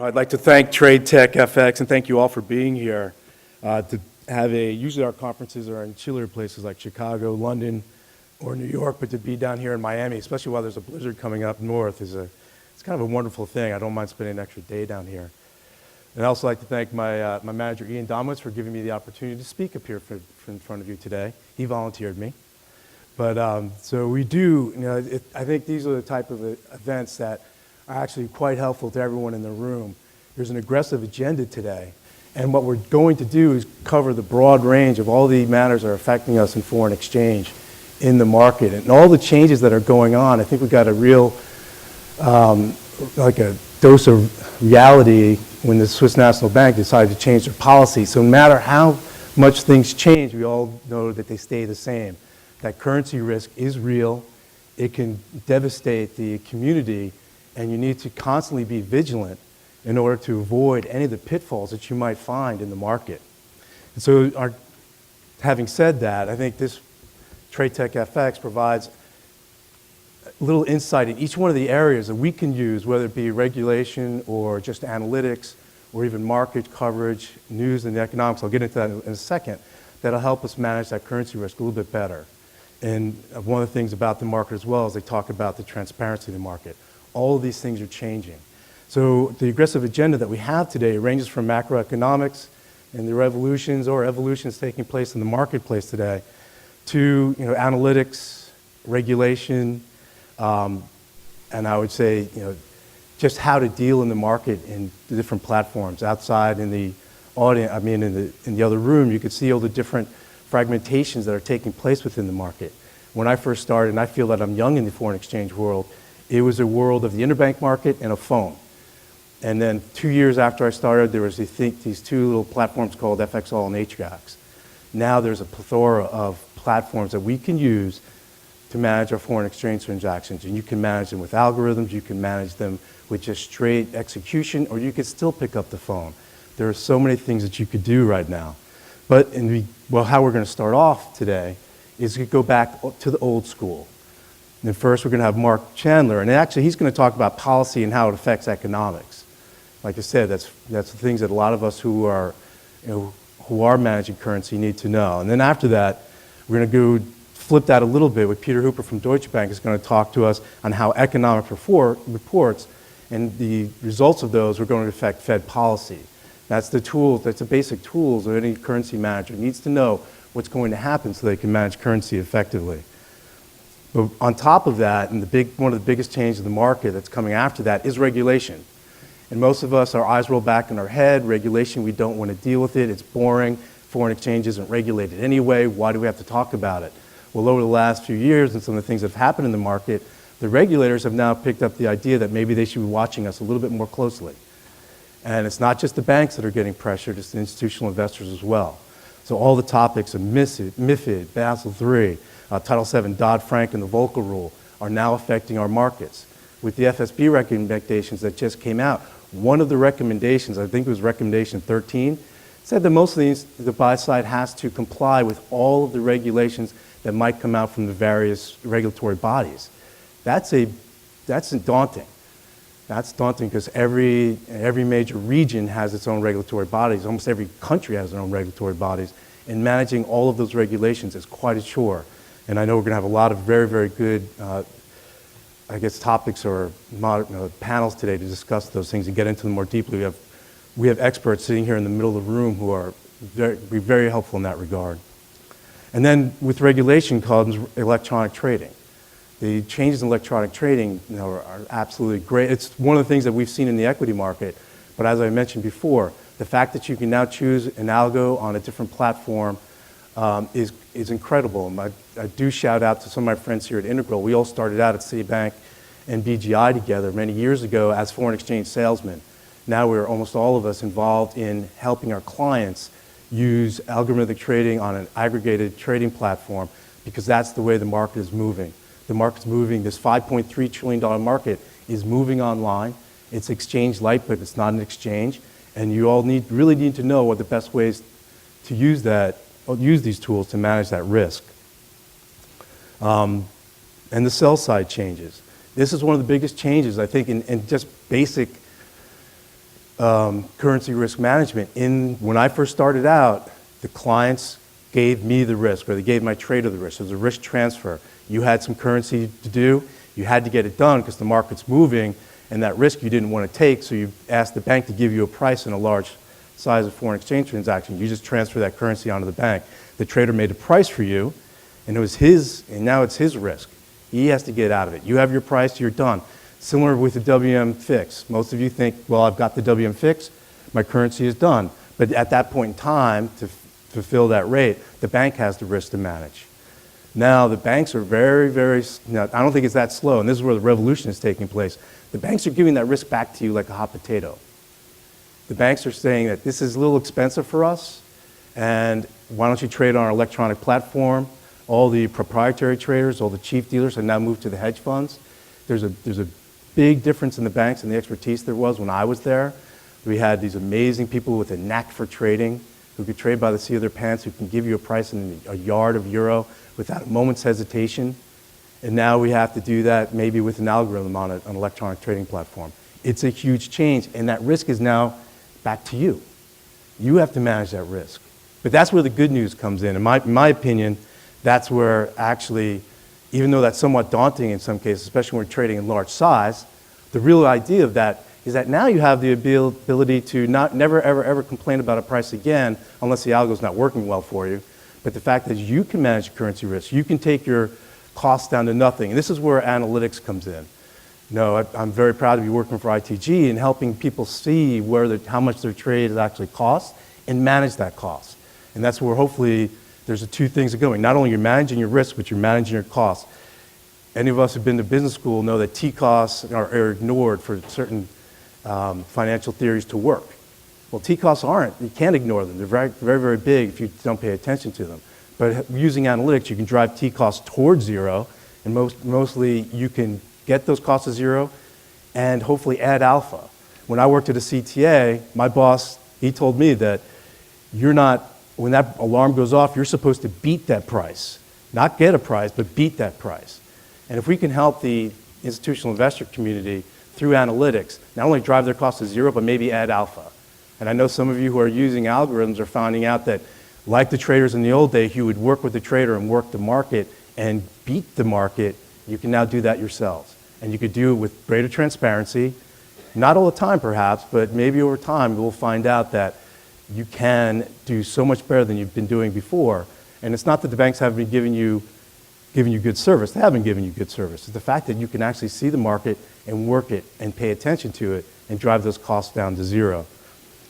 I'd like to thank Trade Tech FX and thank you all for being here. Usually our conferences are in chillier places like Chicago, London, or New York, but to be down here in Miami, especially while there's a blizzard coming up north, it's kind of a wonderful thing. I don't mind spending an extra day down here. And I'd also like to thank my manager, Ian Domowitz, for giving me the opportunity to speak up here in front of you today. He volunteered me. But so we do, I think these are the type of events that are actually quite helpful to everyone in the room. There's an aggressive agenda today, and what we're going to do is cover the broad range of all the matters that are affecting us in foreign exchange in the market. And all the changes that are going on, I think we got a real, like a dose of reality when the Swiss National Bank decided to change their policy. So no matter how much things change, we all know that they stay the same. That currency risk is real, it can devastate the community, and you need to constantly be vigilant in order to avoid any of the pitfalls that you might find in the market. And so having said that, I think this Trade Tech FX provides a little insight in each one of the areas that we can use, whether it be regulation or just analytics or even market coverage, news and economics. I'll get into that in a second. That'll help us manage that currency risk a little bit better. And one of the things about the market as well is they talk about the transparency of the market. All of these things are changing. So the aggressive agenda that we have today ranges from macroeconomics and the revolutions or evolutions taking place in the marketplace today to analytics, regulation, and I would say just how to deal in the market in the different platforms. Outside in the audience, in the other room, you could see all the different fragmentations that are taking place within the market. When I first started, and I feel that I'm young in the foreign exchange world, it was a world of the interbank market and a phone. And then 2 years after I started, there was these two little platforms called FXall and HGAX. Now there's a plethora of platforms that we can use to manage our foreign exchange transactions. And you can manage them with algorithms, you can manage them with just straight execution, or you can still pick up the phone. There are so many things that you could do right now. But how we're going to start off today is to go back to the old school. And first, we're going to have Mark Chandler, and actually, he's going to talk about policy and how it affects economics. Like I said, that's the things that a lot of us who are managing currency need to know. And then after that, we're going to go flip that a little bit with Peter Hooper from Deutsche Bank is going to talk to us on how economic reports and the results of those are going to affect Fed policy. That's the tools, that's the basic tools that any currency manager needs to know what's going to happen so they can manage currency effectively. But on top of that, and one of the biggest changes in the market that's coming after that is regulation. And most of us, our eyes roll back in our head. Regulation, we don't want to deal with it. It's boring. Foreign exchange isn't regulated anyway. Why do we have to talk about it? Well, over the last few years and some of the things that have happened in the market, the regulators have now picked up the idea that maybe they should be watching us a little bit more closely. And it's not just the banks that are getting pressured, it's the institutional investors as well. So all the topics of MiFID, Basel III, Title VII, Dodd-Frank, and the Volcker Rule are now affecting our markets. With the FSB recommendations that just came out, one of the recommendations, I think it was recommendation 13, said that most of these, the buy side has to comply with all of the regulations that might come out from the various regulatory bodies. That's daunting. That's daunting because every major region has its own regulatory bodies. Almost every country has their own regulatory bodies. And managing all of those regulations is quite a chore. And I know we're going to have a lot of very, very good, topics or panels today to discuss those things and get into them more deeply. We have experts sitting here in the middle of the room who are very helpful in that regard. And then with regulation comes electronic trading. The changes in electronic trading are absolutely great. It's one of the things that we've seen in the equity market. But as I mentioned before, the fact that you can now choose an algo on a different platform is incredible. And I do shout out to some of my friends here at Integral. We all started out at Citibank and BGI together many years ago as foreign exchange salesmen. Now we're almost all of us involved in helping our clients use algorithmic trading on an aggregated trading platform because that's the way the market is moving. The market's moving. This $5.3 trillion market is moving online. It's exchange-like, but it's not an exchange. And you all really need to know what the best ways to use these tools to manage that risk. And the sell side changes. This is one of the biggest changes, I think, in just basic currency risk management. When I first started out, the clients gave me the risk, or they gave my trader the risk. It was a risk transfer. You had some currency to do, you had to get it done because the market's moving, and that risk you didn't want to take, so you asked the bank to give you a price in a large size of foreign exchange transaction. You just transfer that currency onto the bank. The trader made a price for you, and now it's his risk. He has to get out of it. You have your price, you're done. Similar with the WM fix. Most of you think, well, I've got the WM fix, my currency is done. But at that point in time, to fulfill that rate, the bank has the risk to manage. Now, the banks are very, very, I don't think it's that slow, and this is where the revolution is taking place. The banks are giving that risk back to you like a hot potato. The banks are saying that this is a little expensive for us, and why don't you trade on our electronic platform? All the proprietary traders, all the chief dealers have now moved to the hedge funds. There's a big difference in the banks and the expertise there was when I was there. We had these amazing people with a knack for trading who could trade by the seat of their pants, who can give you a price in a yard of euro without a moment's hesitation. And now we have to do that maybe with an algorithm on an electronic trading platform. It's a huge change, and that risk is now back to you. You have to manage that risk. But that's where the good news comes in. In my opinion, that's where actually, even though that's somewhat daunting in some cases, especially when we're trading in large size, the real idea of that is that now you have the ability to never, ever, ever complain about a price again unless the algo's not working well for you. But the fact that you can manage currency risk, you can take your costs down to nothing. And this is where analytics comes in. I'm very proud to be working for ITG and helping people see how much their trade actually costs and manage that cost. And that's where hopefully there's the two things are going. Not only you're managing your risk, but you're managing your costs. Any of us who've been to business school know that T-costs are ignored for certain financial theories to work. Well, T-costs aren't. You can't ignore them. They're very, very, very big if you don't pay attention to them. But using analytics, you can drive T-costs towards zero, and mostly you can get those costs to zero and hopefully add alpha. When I worked at a CTA, my boss, he told me that when that alarm goes off, you're supposed to beat that price. Not get a price, but beat that price. And if we can help the institutional investor community through analytics, not only drive their costs to zero, but maybe add alpha. And I know some of you who are using algorithms are finding out that, like the traders in the old day, who would work with the trader and work the market and beat the market, you can now do that yourselves. And you could do it with greater transparency, not all the time perhaps, but maybe over time we'll find out that you can do so much better than you've been doing before. And it's not that the banks haven't been giving you good service. They haven't given you good service. It's the fact that you can actually see the market and work it and pay attention to it and drive those costs down to zero.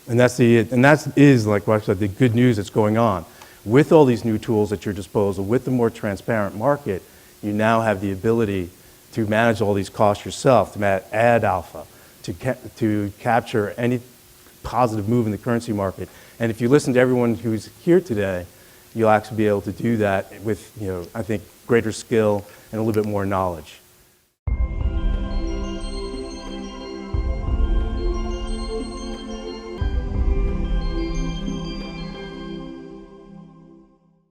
And that is, like what I said, the good news that's going on. With all these new tools at your disposal, with the more transparent market, you now have the ability to manage all these costs yourself, to add alpha, to capture any positive move in the currency market. And if you listen to everyone who's here today, you'll actually be able to do that with, I think, greater skill and a little bit more knowledge.